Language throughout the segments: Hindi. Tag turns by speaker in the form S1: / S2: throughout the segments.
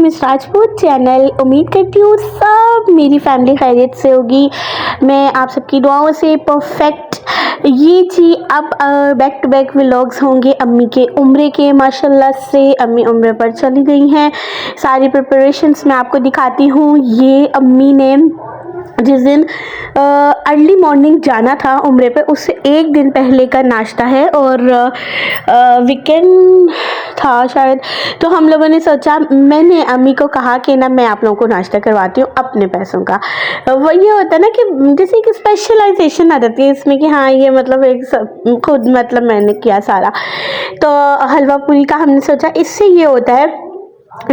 S1: Miss Rajput channel. उम्मीद करती हूँ सब मेरी फैमिली खैरियत से होगी। मैं आप सबकी दुआओं से परफेक्ट। ये जी अब बैक टू बैक व्लॉग्स होंगे अम्मी के उम्रे के। माशाल्लाह से अम्मी उम्रे पर चली गई हैं। सारी प्रिपरेशंस मैं आपको दिखाती हूँ। ये अम्मी ने जिस दिन अर्ली मॉर्निंग जाना था उम्रे पे, उससे एक दिन पहले का नाश्ता है और वीकेंड था शायद, तो हम लोगों ने सोचा, मैंने अम्मी को कहा कि ना मैं आप लोगों को नाश्ता करवाती हूँ अपने पैसों का। वो ये होता है ना कि जैसे एक स्पेशलाइजेशन आ जाती है इसमें कि हाँ ये मतलब एक खुद मतलब मैंने किया सारा। तो हलवा पूरी का हमने सोचा, इससे ये होता है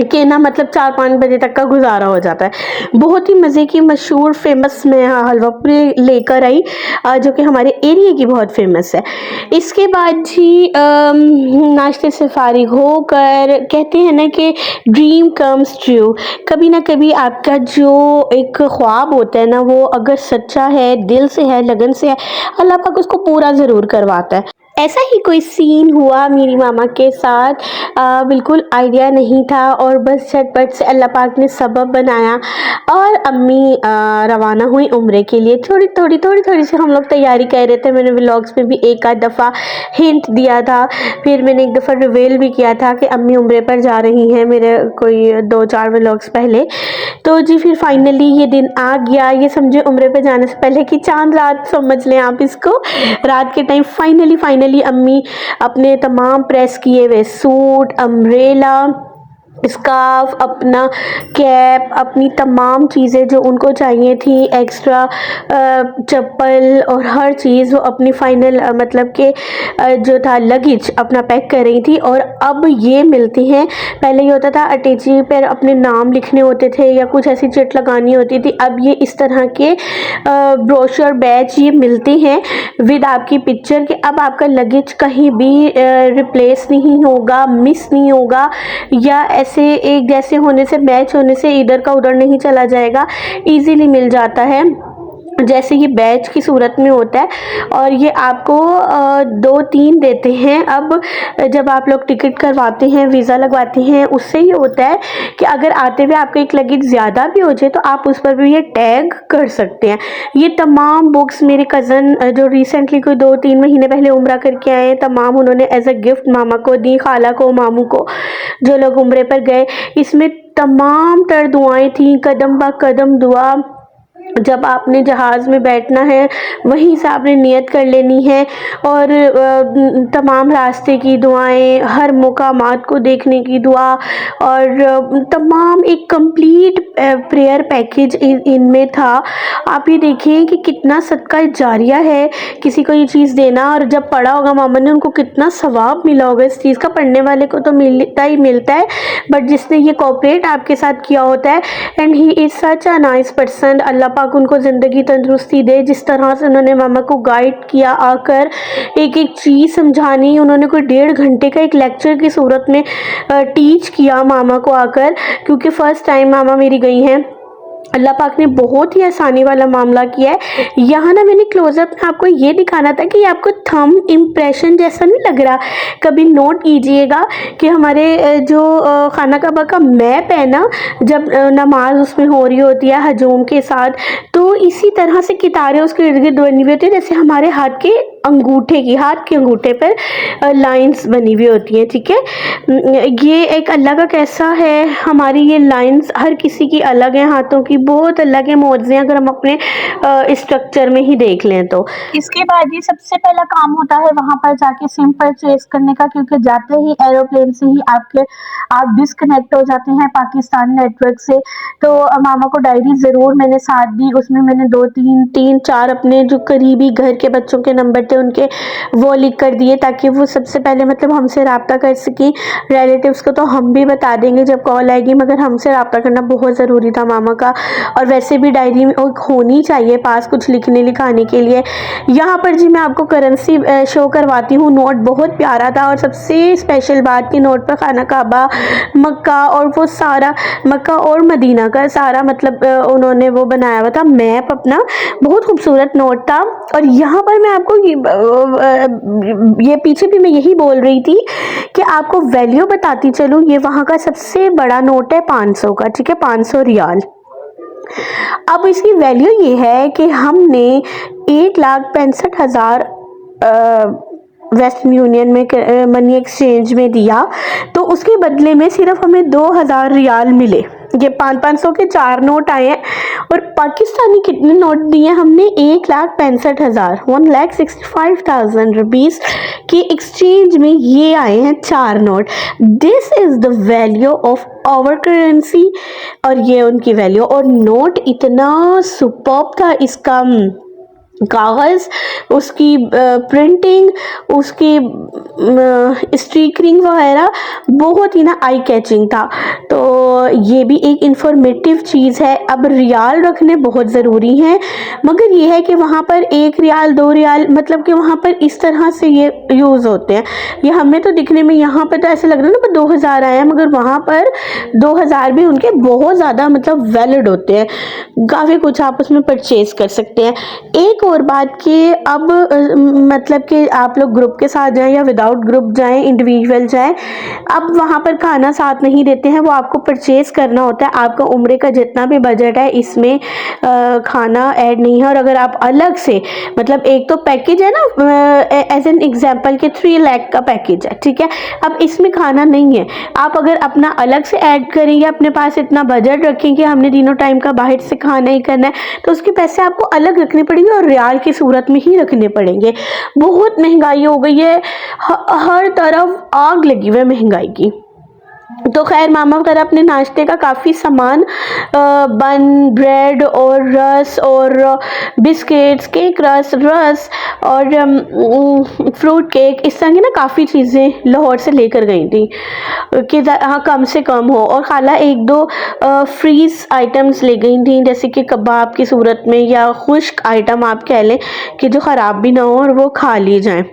S1: कि ना मतलब 4-5 बजे तक का गुजारा हो जाता है। बहुत ही मज़े की मशहूर फेमस मैं हलवा पूरी लेकर आई, जो कि हमारे एरिया की बहुत फेमस है। इसके बाद जी नाश्ते से फारिग होकर कहते हैं ना कि ड्रीम कम्स ट्रू। कभी ना कभी आपका जो एक ख्वाब होता है ना, वो अगर सच्चा है, दिल से है, लगन से है, अल्लाह पाक उसको पूरा ज़रूर करवाता है। ऐसा ही कोई सीन हुआ मेरी मामा के साथ। बिल्कुल आइडिया नहीं था और बस झटपट से अल्लाह पाक ने सबब बनाया और अम्मी रवाना हुई उम्रे के लिए। थोड़ी सी हम लोग तैयारी कर रहे थे। मैंने व्लॉग्स में भी एक आध दफ़ा हिंट दिया था, फिर मैंने एक दफ़ा रिवील भी किया था कि अम्मी उम्रे पर जा रही हैं, मेरे कोई 2-4 व्लॉग्स पहले। तो जी फिर फाइनली ये दिन आ गया। ये समझे उम्रे पे जाने से पहले की चांद रात समझ लें आप इसको। रात के टाइम फाइनली अम्मी अपने तमाम प्रेस किए हुए सूट, अम्ब्रेला, स्कार्फ, अपना कैप, अपनी तमाम चीज़ें जो उनको चाहिए थी, एक्स्ट्रा चप्पल और हर चीज़ वो अपनी फाइनल मतलब के जो था लगेज अपना पैक कर रही थी। और अब ये मिलती हैं, पहले ये होता था अटैची पर अपने नाम लिखने होते थे या कुछ ऐसी चिट लगानी होती थी। अब ये इस तरह के ब्रोशर बैच ये मिलते हैं विद आपकी पिक्चर के। अब आपका लगेज कहीं भी रिप्लेस नहीं होगा, मिस नहीं होगा, या ऐसे एक जैसे होने से, मैच होने से इधर का उधर नहीं चला जाएगा, इजीली मिल जाता है जैसे ये बैच की सूरत में होता है। और ये आपको 2-3 देते हैं। अब जब आप लोग टिकट करवाते हैं, वीज़ा लगवाते हैं, उससे ये होता है कि अगर आते हुए आपका एक लगेज ज़्यादा भी हो जाए तो आप उस पर भी ये टैग कर सकते हैं। ये तमाम बुक्स मेरे कज़न जो रिसेंटली कोई 2-3 महीने पहले उम्रा करके आए हैं, तमाम उन्होंने एज अ गिफ्ट मामा को दी, खाला को, मामू को, जो लोग उम्रे पर गए। इसमें तमाम तर दुआएं थी, कदम बा कदम दुआ। जब आपने जहाज़ में बैठना है वहीं से आपने नियत कर लेनी है और तमाम रास्ते की दुआएं, हर मुकामात को देखने की दुआ और तमाम एक कंप्लीट प्रेयर पैकेज इनमें था। आप ये देखिए कि कितना सदका जारिया है किसी को ये चीज़ देना, और जब पढ़ा होगा मामा ने उनको कितना सवाब मिला होगा इस चीज़ का। पढ़ने वाले को तो मिलता ही मिलता है, बट जिसने ये कोऑपरेट आपके साथ किया होता है, and he is such a nice person. Allah पाक उनको ज़िंदगी तंदुरुस्ती दे। जिस तरह से उन्होंने मामा को गाइड किया, आकर एक एक चीज़ समझानी, उन्होंने कोई 1.5 घंटे का एक लेक्चर की सूरत में टीच किया मामा को आकर, क्योंकि फ़र्स्ट टाइम मामा मेरी गई हैं। अल्लाह पाक ने बहुत ही आसानी वाला मामला किया है। यहाँ ना मैंने क्लोजअप में आपको ये दिखाना था कि आपको थंब इम्प्रेशन जैसा नहीं लग रहा। कभी नोट कीजिएगा कि हमारे जो खाना काबा का मैप है ना, जब नमाज उसमें हो रही होती है हजूम के साथ, तो इसी तरह से कितारें उसके इर्द गिर्द बनी हुई होती है, जैसे हमारे हाथ के अंगूठे पर लाइंस बनी हुई होती हैं। ठीक है, ये एक अल्लाह का कैसा है, हमारी ये लाइंस हर किसी की अलग है, हाथों की बहुत अलग है, मौज़े अगर हम अपने स्ट्रक्चर में ही देख लें तो। इसके बाद ये सबसे पहला काम होता है वहाँ पर जाके सिम परचेज करने का, क्योंकि जाते ही एरोप्लेन से ही आप डिस्कनेक्ट हो जाते हैं पाकिस्तान नेटवर्क से। तो मामा को डायरी ज़रूर मैंने साथ दी, उसमें मैंने 2-3-4 अपने जो करीबी घर के बच्चों के नंबर थे उनके वो लिख कर दिए, ताकि वो सबसे पहले मतलब हमसे रब्ता कर सकें। रिलेटिव्स को तो हम भी बता देंगे जब कॉल आएगी, मगर हमसे रब्ता करना बहुत ज़रूरी था मामा का। और वैसे भी डायरी में होनी चाहिए पास कुछ लिखने लिखाने के लिए। यहाँ पर जी मैं आपको करेंसी शो करवाती हूँ। नोट बहुत प्यारा था, और सबसे स्पेशल बात कि नोट पर खाना काबा, मक्का और वो सारा मक्का और मदीना का सारा मतलब उन्होंने वो बनाया हुआ था मैप अपना। बहुत खूबसूरत नोट था। और यहाँ पर मैं आपको ये पीछे भी मैं यही बोल रही थी कि आपको वैल्यू बताती चलूँ, ये वहाँ का सबसे बड़ा नोट है 500 का, ठीक है, 500 रियाल। अब इसकी वैल्यू ये है कि हमने 1,65,000 वेस्टर्न यूनियन में मनी एक्सचेंज में दिया, तो उसके बदले में सिर्फ हमें 2,000 रियाल मिले। ये 500 के 4 नोट आए हैं। और पाकिस्तानी कितने नोट दिए हमने? 1,65,000, 1,65,000 रुपीज़ की एक्सचेंज में ये आए हैं 4 note. This is the value of our currency, और ये उनकी वैल्यू। और नोट इतना सुपर्ब था, इसका कागज़, उसकी प्रिंटिंग, उसकी स्टिकरिंग वगैरह बहुत ही ना आई कैचिंग था। तो ये भी एक इंफॉर्मेटिव चीज़ है। अब रियाल रखने बहुत ज़रूरी हैं, मगर ये है कि वहाँ पर 1 रियाल 2 रियाल, मतलब कि वहाँ पर इस तरह से ये यूज़ होते हैं। ये हमें तो दिखने में यहाँ पर तो ऐसे लग रहा है ना 2,000 आए हैं, मगर वहाँ पर 2,000 भी उनके बहुत ज़्यादा मतलब वैलिड होते हैं। काफ़ी कुछ आप उसमें परचेज कर सकते हैं। एक और बात कि अब मतलब कि आप लोग ग्रुप के साथ जाएं या विदाउट ग्रुप जाएं, इंडिविजुअल जाएं, अब वहाँ पर खाना साथ नहीं देते हैं, वो आपको परचेज करना होता है। आपका उम्रे का जितना भी बजट है इसमें खाना ऐड नहीं है। और अगर आप अलग से, मतलब एक तो पैकेज है ना, एज एन एग्जांपल के 3 लाख का पैकेज है, ठीक है, अब इसमें खाना नहीं है। आप अगर अपना अलग से ऐड करेंगे, अपने पास इतना बजट रखेंगे, हमने तीनों टाइम का बाहर से खाना ही करना है, तो उसके पैसे आपको अलग रखने पड़ेंगे और रियाल की सूरत में ही रखने पड़ेंगे। बहुत महंगाई हो गई है, हर तरफ आग लगी हुई है महंगाई की। तो खैर मामा वगैरह अपने नाश्ते का काफ़ी सामान, बन, ब्रेड और रस और बिस्किट्स, केक रस और फ्रूट केक, इस तरह की ना काफ़ी चीज़ें लाहौर से लेकर गई थी कि हाँ कम से कम हो। और खाला 1-2 फ्रीज़ आइटम्स ले गई थी, जैसे कि कबाब की सूरत में, या खुश्क आइटम आप कह लें कि जो ख़राब भी ना हो और वो खा ली जाए।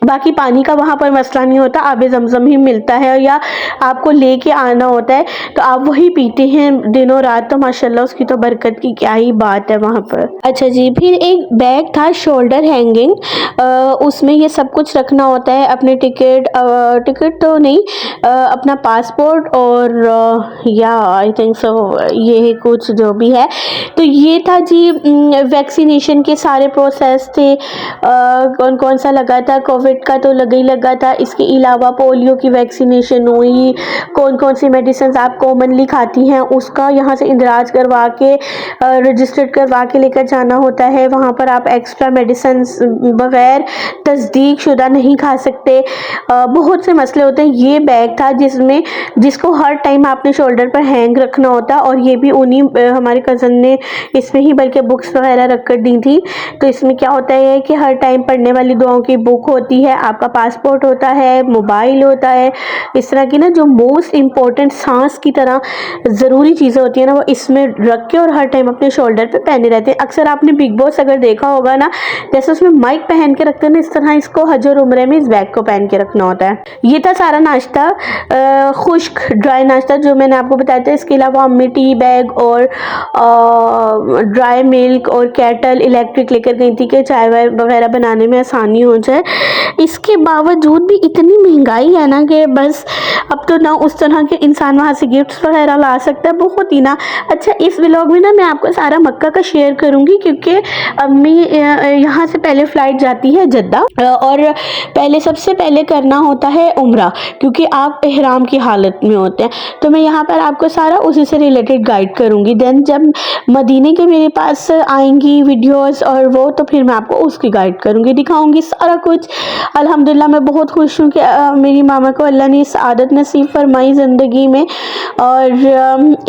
S1: बाकी पानी का वहाँ पर मसला नहीं होता, आबे ज़मज़म ही मिलता है या आपको लेके आना होता है, तो आप वही पीते हैं दिनों रात। तो माशाल्लाह उसकी तो बरकत की क्या ही बात है वहाँ पर। अच्छा जी, फिर एक बैग था शोल्डर हैंगिंग, उसमें ये सब कुछ रखना होता है, अपने टिकट तो नहीं, अपना पासपोर्ट और या आई थिंक सो ये कुछ जो भी है। तो ये था जी वैक्सीनेशन के सारे प्रोसेस थे, कौन कौन सा लगा था। कोविड का तो लगा ही लगा था, इसके अलावा पोलियो की वैक्सीनेशन हुई, कौन कौन सी मेडिसिन आप कॉमनली खाती हैं उसका यहाँ से इंदराज करवा के रजिस्टर्ड करवा के लेकर जाना होता है। वहाँ पर आप एक्स्ट्रा मेडिसिन बगैर तस्दीक शुदा नहीं खा सकते। बहुत से मसले होते हैं। ये बैग था जिसको हर टाइम आपने शोल्डर पर हैंग रखना होता, और ये भी उन्हीं हमारे कज़न ने इसमें ही बल्कि बुक्स वगैरह रख कर दी थी। तो इसमें क्या होता है कि हर टाइम पढ़ने वाली दुआओं की बुक होती है, आपका पासपोर्ट होता है, मोबाइल होता है, इस तरह की ना जो मोस्ट इम्पोर्टेंट सांस की तरह ज़रूरी चीज़ें होती हैं ना, वो इसमें रख के और हर टाइम अपने शोल्डर पे पहने रहते हैं। अक्सर आपने बिग बॉस अगर देखा होगा ना, जैसे उसमें माइक पहन के रखते हैं ना, इस तरह इसको हज और उम्रे में इस बैग को पहन के रखना होता है। ये था सारा नाश्ता, खुश्क ड्राई नाश्ता जो मैंने आपको बताया था। इसके अलावा अम्मी टी बैग और ड्राई मिल्क और केटल इलेक्ट्रिक लेकर गई थी कि चाय वाय वगैरह बनाने में आसानी हो जाए। इसके बावजूद भी इतनी महंगाई है ना कि बस अब तो ना उस तरह के इंसान वहाँ से गिफ्ट्स वगैरह ला सकता है, बहुत ही ना। अच्छा, इस व्लॉग में ना मैं आपको सारा मक्का का शेयर करूँगी, क्योंकि अम्मी यहाँ से पहले फ़्लाइट जाती है जद्दा, और पहले सबसे पहले करना होता है उम्रा, क्योंकि आप इहराम की हालत में होते हैं। तो मैं यहाँ पर आपको सारा उसी से रिलेटेड गाइड करूँगी। देन जब मदीने के मेरे पास आएंगी वीडियोस और वो, तो फिर मैं आपको उसकी गाइड करूँगी, दिखाऊँगी सारा कुछ। अल्हम्दुलिल्लाह मैं बहुत खुश हूँ कि मेरी मामा को अल्लाह ने सआदत नसीब फरमाई ज़िंदगी में, और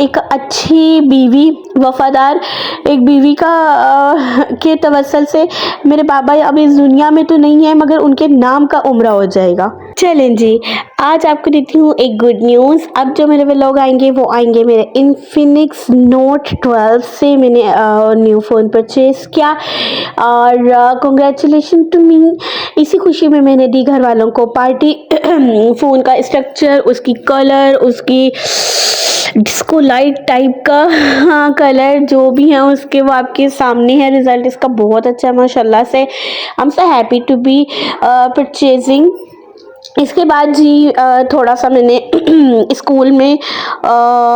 S1: एक अच्छी बीवी, वफ़ादार एक बीवी का के तवस्सुल से मेरे बाबा अब इस दुनिया में तो नहीं है, मगर उनके नाम का उम्रा हो जाएगा। चलें जी, आज आपको देती हूँ एक गुड न्यूज़। अब जो मेरे व्लॉग आएंगे वो आएंगे मेरे इन्फिनिक्स नोट 12 से। मैंने न्यू फ़ोन परचेज़ किया, और कॉन्ग्रेचुलेशन टू मी। इसी खुशी में मैंने दी घर वालों को पार्टी। फ़ोन का स्ट्रक्चर, उसकी कलर, उसकी डिस्को लाइट टाइप का हाँ कलर जो भी है उसके वो आपके सामने है। रिज़ल्ट इसका बहुत अच्छा है माशाल्लाह से। I am so happy to be purchasing. इसके बाद जी थोड़ा सा मैंने स्कूल में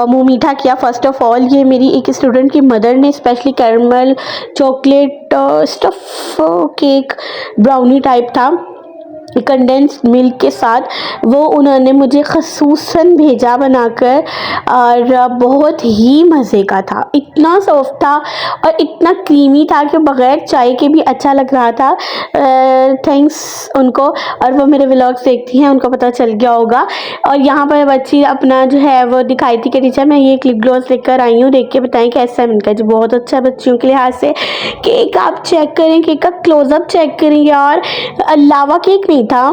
S1: मुँह मीठा किया। फ़र्स्ट ऑफ़ ऑल ये मेरी एक स्टूडेंट की मदर ने specially caramel chocolate stuff cake brownie type था कंडेंस्ड मिल्क के साथ, वो उन्होंने मुझे ख़ुसूसन भेजा बनाकर और बहुत ही मज़े का था। इतना सॉफ्ट था और इतना क्रीमी था कि बग़ैर चाय के भी अच्छा लग रहा था। थैंक्स उनको। और वो मेरे व्लॉग्स देखती हैं, उनको पता चल गया होगा। और यहाँ पर बच्ची अपना जो है वो दिखाई थी कि टीचर मैं ये लिप ग्लॉस लेकर आई हूँ, देख के बताएं कैसा है। मैंने कहा जी बहुत अच्छा है बच्चियों के लिहाज से। केक आप चेक करें, केक का क्लोज़अप चेक करें यार। लावा केक नहीं था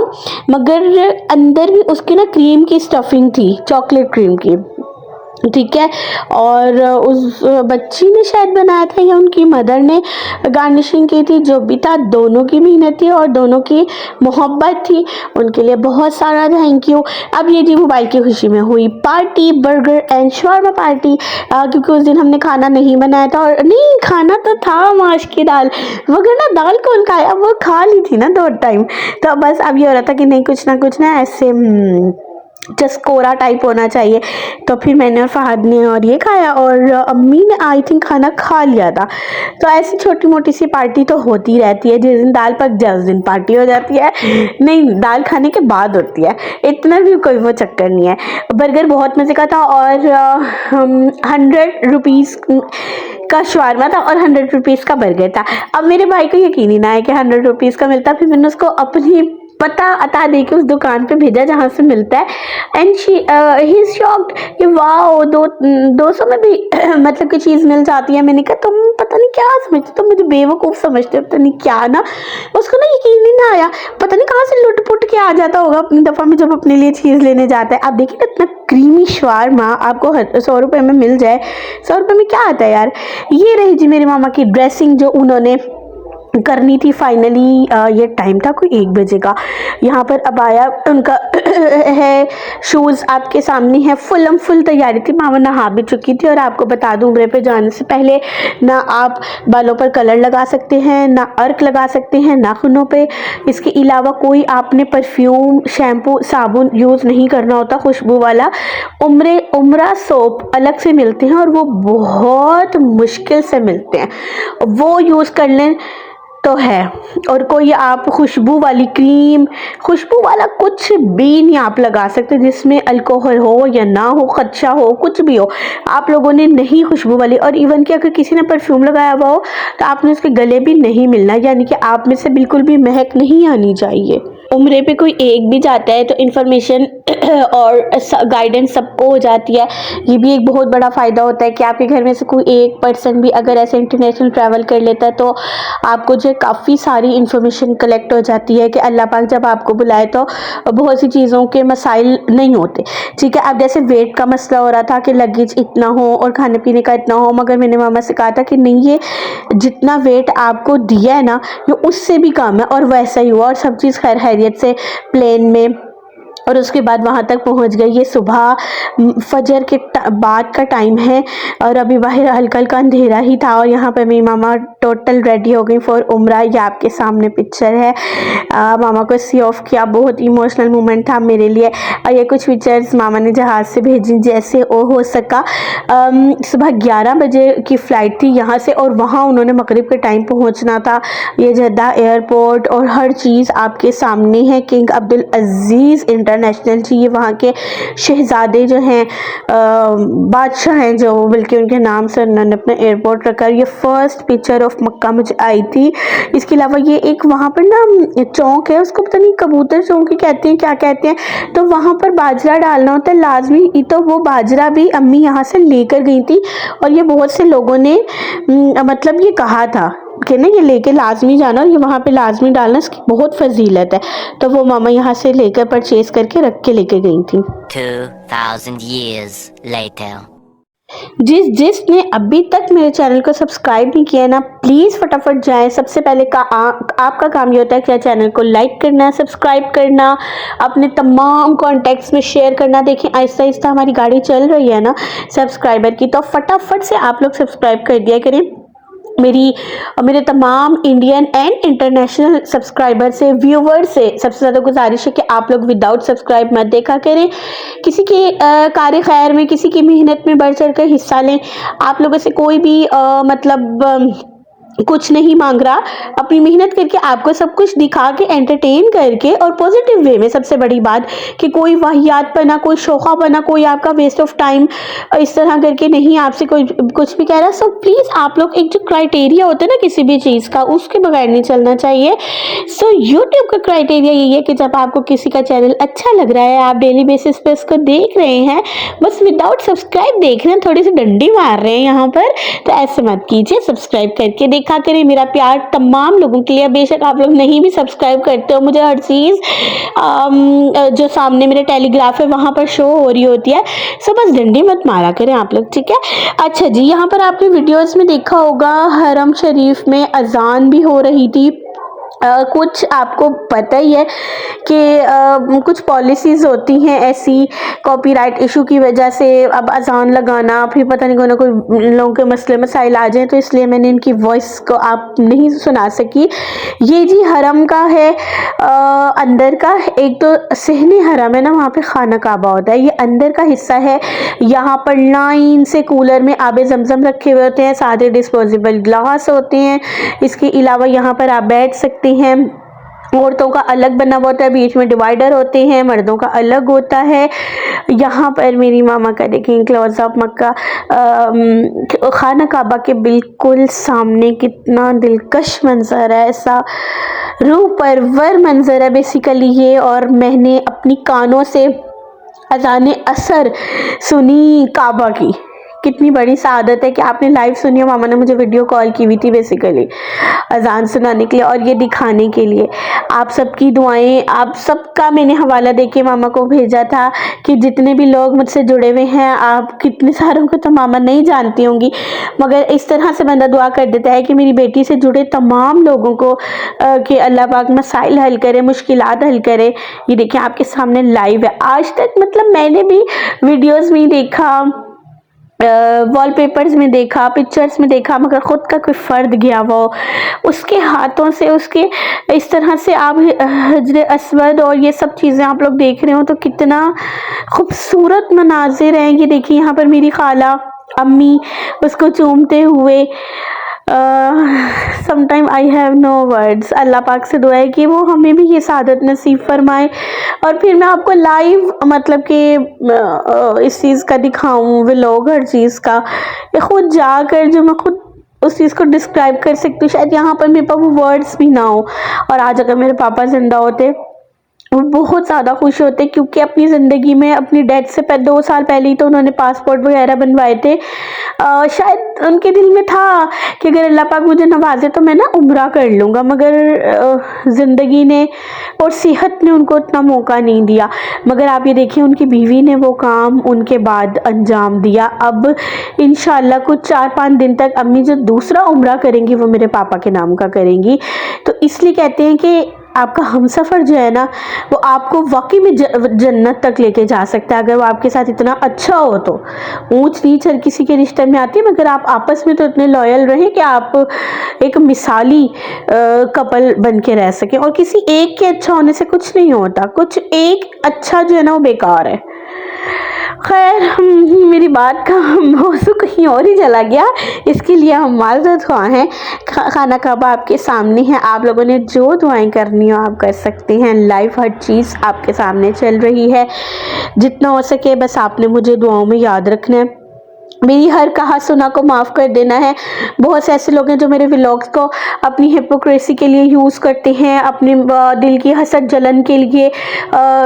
S1: मगर अंदर भी उसके ना क्रीम की स्टफिंग थी, चॉकलेट क्रीम की, ठीक है। और उस बच्ची ने शायद बनाया था या उनकी मदर ने गार्निशिंग की थी, जो भी था दोनों की मेहनत थी और दोनों की मोहब्बत थी। उनके लिए बहुत सारा थैंक यू। अब ये जी मोबाइल की खुशी में हुई party, burger and shawarma party, क्योंकि उस दिन हमने खाना नहीं बनाया था। और नहीं खाना तो था माश की दाल, मगर ना दाल कौन खाया, वो खा ली थी ना 2 टाइम। तो बस अब ये हो रहा था कि नहीं कुछ ना ऐसे चस्कोरा टाइप होना चाहिए। तो फिर मैंने और फहद ने और ये खाया और अम्मी ने आई थिंक खाना खा लिया था। तो ऐसी छोटी मोटी सी पार्टी तो होती रहती है। जिस दिन दाल पक जाए उस दिन पार्टी हो जाती है, नहीं दाल खाने के बाद होती है। इतना भी कोई वो चक्कर नहीं है। बर्गर बहुत मज़े का था और 100 रुपीज़ का शवारमा था और 100 रुपीज़ का बर्गर था। अब मेरे भाई को यकीन ही ना है कि 100 रुपीज़ का मिलता। फिर मैंने उसको अपनी पता अता दे के उस दुकान पे भेजा जहाँ से मिलता है। एंड ही इज शॉक्ड कि वाओ 200 में भी मतलब कि चीज़ मिल जाती है। मैंने कहा तुम पता नहीं क्या समझते, तुम मुझे बेवकूफ़ समझते हो, पता नहीं क्या ना। उसको ना यकीन ही ना आया, पता नहीं कहाँ से लुट पुट के आ जाता होगा अपनी दफ़ा में जब अपने लिए चीज़ लेने जाता है। आप देखिए इतना क्रीमी शवारमा आपको 100 रुपये में मिल जाए। 100 रुपये में क्या आता है यार। ये रही जी मेरी मामा की ड्रेसिंग जो उन्होंने करनी थी फाइनली। ये टाइम था कोई 1 बजे का। यहाँ पर अबाया उनका है, शूज़ आपके सामने है, फुल तैयारी थी। मामा नहा भी चुकी थी। और आपको बता दूँ उम्रे पे जाने से पहले ना आप बालों पर कलर लगा सकते हैं, ना अर्क लगा सकते हैं नाखूनों पे। इसके अलावा कोई आपने परफ्यूम, शैम्पू, साबुन यूज़ नहीं करना होता खुशबू वाला। उम्रा सोप अलग से मिलते हैं और वो बहुत मुश्किल से मिलते हैं, वो यूज़ कर लें तो है। और कोई आप खुशबू वाली क्रीम, खुशबू वाला कुछ भी नहीं आप लगा सकते जिसमें अल्कोहल हो या ना हो, खदशा हो, कुछ भी हो। आप लोगों ने नहीं खुशबू वाली। और इवन कि अगर किसी ने परफ्यूम लगाया हुआ हो तो आपने उसके गले भी नहीं मिलना, यानी कि आप में से बिल्कुल भी महक नहीं आनी चाहिए। उम्रे पे कोई एक भी जाता है तो इन्फॉर्मेशन और गाइडेंस सबको हो जाती है। ये भी एक बहुत बड़ा फ़ायदा होता है कि आपके घर में से कोई एक पर्सन भी अगर ऐसे इंटरनेशनल ट्रैवल कर लेता है तो आपको जो काफ़ी सारी इन्फॉर्मेशन कलेक्ट हो जाती है कि अल्लाह पाक जब आपको बुलाए तो बहुत सी चीज़ों के मसाइल नहीं होते, ठीक है। अब जैसे वेट का मसला हो रहा था कि लगेज इतना हो और खाने पीने का इतना हो, मगर मैंने मामा से कहा था कि नहीं ये जितना वेट आपको दिया है ना ये उससे भी कम है, और वैसा ही हुआ और सब चीज़ खैर खैरियत से प्लेन में। और उसके बाद वहाँ तक पहुँच गई। ये सुबह फजर के बाद का टाइम है और अभी बाहर हल्का हल्का अंधेरा ही था। और यहाँ पर मेरी मामा टोटल रेडी हो गई फॉर उम्रा। ये आपके सामने पिक्चर है। मामा को सी ऑफ किया, बहुत इमोशनल मोमेंट था मेरे लिए। और ये कुछ पिक्चर्स मामा ने जहाज़ से भेजी जैसे वो हो सका। सुबह 11 बजे की फ़्लाइट थी यहाँ से और वहाँ उन्होंने मगरिब के टाइम पहुँचना था। ये जद्दा एयरपोर्ट और हर चीज़ आपके सामने है। किंग अब्दुल अज़ीज़ इंटरनेशनल जी, ये वहाँ के शहज़ादे जो हैं, बादशाह हैं जो, बल्कि उनके नाम से उन्होंने अपना एयरपोर्ट रखा। ये फ़र्स्ट पिक्चर ऑफ मक्का मुझे आई थी। इसके अलावा ये एक वहाँ पर ना चौक है, उसको पता नहीं कबूतर चौक ही कहते हैं क्या कहते हैं, तो वहाँ पर बाजरा डालना होता है लाजमी। तो वो बाजरा भी अम्मी यहाँ से लेकर गई थी और ये बहुत से लोगों ने मतलब ये कहा था कि ना ये लेके लाजमी जाना और ये वहाँ पे लाजमी डालना, इसकी बहुत फजीलत है। तो वो मामा यहाँ से लेकर परचेज करके रख के लेके गई थी।
S2: 2000 years later.
S1: जिसने अभी तक मेरे चैनल को सब्सक्राइब नहीं किया है ना, प्लीज़ फटाफट जाएं। सबसे पहले आपका काम ये होता है कि चैनल को लाइक करना, सब्सक्राइब करना, अपने तमाम कॉन्टैक्ट्स में शेयर करना। देखिए आहिस्ता आहिस्ता हमारी गाड़ी चल रही है ना सब्सक्राइबर की, तो फटाफट से आप लोग सब्सक्राइब कर दिया करें। मेरे तमाम इंडियन एंड इंटरनेशनल सब्सक्राइबर से, व्यूवर से सबसे ज़्यादा गुजारिश है कि आप लोग विदाउट सब्सक्राइब मत देखा करें। किसी के कार्य खैर में, किसी की मेहनत में बढ़ चढ़ कर हिस्सा लें। आप लोगों से कोई भी कुछ नहीं मांग रहा, अपनी मेहनत करके आपको सब कुछ दिखा के, एंटरटेन करके और पॉजिटिव वे में। सबसे बड़ी बात कि कोई वाहियात बना, कोई शोखा बना, कोई आपका वेस्ट ऑफ टाइम इस तरह करके नहीं आपसे कोई कुछ भी कह रहा। सो प्लीज़ आप लोग, एक जो क्राइटेरिया होता है ना किसी भी चीज़ का, उसके बगैर नहीं चलना चाहिए। सो यूट्यूब का क्राइटेरिया यही है कि जब आपको किसी का चैनल अच्छा लग रहा है, आप डेली बेसिस पे उसको देख रहे हैं, बस विदाउट सब्सक्राइब देख रहे हैं, थोड़ी सी डंडी मार रहे हैं यहाँ पर, तो ऐसे मत कीजिए। सब्सक्राइब करके देखा करें। मेरा प्यार तमाम लोगों के लिए। बेशक आप लोग नहीं भी सब्सक्राइब करते हो, मुझे हर चीज़ जो सामने मेरे टेलीग्राफ है वहाँ पर शो हो रही होती है। सो बस डंडी मत मारा करें आप लोग, ठीक है। अच्छा जी, यहाँ पर आपने वीडियोस में देखा होगा हरम शरीफ में अजान भी हो रही थी। कुछ आपको पता ही है कि कुछ पॉलिसीज़ होती हैं ऐसी, कॉपीराइट इशू की वजह से अब अजान लगाना, फिर पता नहीं कोई ना कोई लोगों के मसले मसाइल आ जाए, तो इसलिए मैंने इनकी वॉइस को आप नहीं सुना सकी। ये जी हरम का है, अंदर का। एक तो सहने हरम है ना, वहाँ पे खाना काबा होता है, ये अंदर का हिस्सा है। यहाँ पर लाइन से कूलर में आबे जमजम रखे हुए होते हैं, सादे डिस्पोजेबल ग्लास होते हैं। इसके अलावा यहाँ पर आप बैठ सकते हैं। औरतों का अलग बना हुआ होता है, बीच में डिवाइडर होते हैं, मर्दों का अलग होता है। यहाँ पर मेरी मामा का देखें क्लोजअप मक्का, खाना काबा के बिल्कुल सामने, कितना दिलकश मंजर है, ऐसा रूह परवर मंजर है बेसिकली ये। और मैंने अपनी कानों से अजाने असर सुनी काबा की। कितनी बड़ी सआदत है कि आपने लाइव सुनी है। मामा ने मुझे वीडियो कॉल की हुई थी बेसिकली अजान सुनाने के लिए और ये दिखाने के लिए। आप सबकी दुआएं, आप सबका मैंने हवाला देके मामा को भेजा था कि जितने भी लोग मुझसे जुड़े हुए हैं, आप कितने सारों को तो मामा नहीं जानती होंगी, मगर इस तरह से बंदा दुआ कर देता है कि मेरी बेटी से जुड़े तमाम लोगों को कि अल्लाह पाक मसाइल हल करे, मुश्किलात हल करे। ये देखिए आपके सामने लाइव है। आज तक मतलब मैंने भी वीडियोज़ में देखा, वॉलपेपर्स में देखा, पिक्चर्स में देखा, मगर ख़ुद का कोई फ़र्द गया वो उसके हाथों से, उसके इस तरह से आप हजर अस्वद और ये सब चीज़ें आप लोग देख रहे हो तो कितना खूबसूरत मनाजिर हैं। ये देखिए यहाँ पर मेरी खाला अम्मी उसको चूमते हुए। Sometime I have no words. Allah पाक से दुआ है कि वो हमें भी ये सादत नसीब फरमाए। और फिर मैं आपको लाइव मतलब कि इस चीज़ का दिखाऊं, व्लॉग हर चीज़ का, ये खुद जाकर जो मैं खुद उस चीज़ को डिस्क्राइब कर सकती हूँ, शायद यहाँ पर मेरे पास वो वर्ड्स भी ना हो। और आज अगर मेरे पापा ज़िंदा होते वो बहुत ज़्यादा खुश होते, क्योंकि अपनी ज़िंदगी में अपनी डेथ से 2 साल पहले ही तो उन्होंने पासपोर्ट वगैरह बनवाए थे। शायद उनके दिल में था कि अगर अल्लाह पाक मुझे नवाजे तो मैं ना उम्रा कर लूँगा, मगर ज़िंदगी ने और सेहत ने उनको उतना मौका नहीं दिया। मगर आप ये देखिए उनकी बीवी ने वो काम उनके बाद अंजाम दिया। अब इंशाल्लाह कुछ 4-5 दिन तक अम्मी जो दूसरा उम्रा करेंगी वो मेरे पापा के नाम का करेंगी। तो इसलिए कहते हैं कि आपका हमसफ़र जो है ना वो आपको वाकई में जन्नत तक लेके जा सकता है, अगर वो आपके साथ इतना अच्छा हो तो। ऊंच नीच हर किसी के रिश्ते में आती है, मगर आप आपस में तो इतने लॉयल रहें कि आप एक मिसाली कपल बन के रह सकें। और किसी एक के अच्छा होने से कुछ नहीं होता, कुछ एक अच्छा जो है ना वो बेकार है। खैर मेरी बात का मौजू कहीं और ही चला गया, इसके लिए हम माजरत ख्वाह हैं। खाना काबा आपके सामने है, आप लोगों ने जो दुआएं करनी हो आप कर सकते हैं। लाइव हर चीज़ आपके सामने चल रही है, जितना हो सके बस आपने मुझे दुआओं में याद रखना है। मेरी हर कहा सुना को माफ़ कर देना है। बहुत से ऐसे लोग हैं जो मेरे व्लॉग्स को अपनी हिपोक्रेसी के लिए यूज़ करते हैं, अपने दिल की हसद जलन के लिए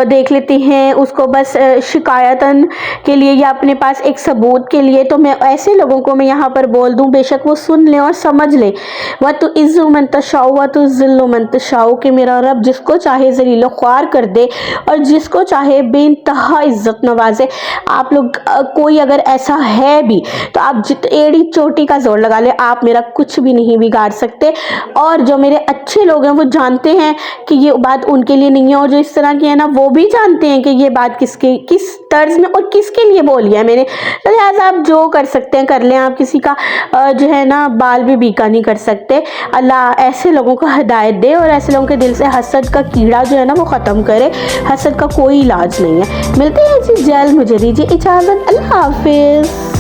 S1: देख लेते हैं उसको, बस शिकायतन के लिए या अपने पास एक सबूत के लिए। तो मैं ऐसे लोगों को मैं यहाँ पर बोल दूँ, बेशक वो सुन लें और समझ लें। व तो इज़्ज़ु मन तशाउ व तो ज़िल्लु मन तशाउ, कि मेरा रब जिसको चाहे ज़लील ख्वार कर दे और जिसको चाहे बेइंतहा इज़्ज़त नवाजे। आप लोग कोई अगर ऐसा है भी तो आप जित एड़ी चोटी का जोर लगा ले, आप मेरा कुछ भी नहीं बिगाड़ सकते। और जो मेरे अच्छे लोग हैं वो जानते हैं कि ये बात उनके लिए नहीं है, और जो इस तरह की है ना वो भी जानते हैं कि ये बात किसके किस तर्ज में और किसके लिए बोली है मैंने। तो लिहाजा आप जो कर सकते हैं कर लें, आप किसी का जो है ना बाल भी बीका नहीं कर सकते। अल्लाह ऐसे लोगों को हिदायत दे और ऐसे लोगों के दिल से हसद का कीड़ा जो है ना वो ख़त्म करे। हसद का कोई इलाज नहीं है। मिलते हैं इसी जल्द, मुझे दीजिए इजाज़त, अल्लाह हाफिज़।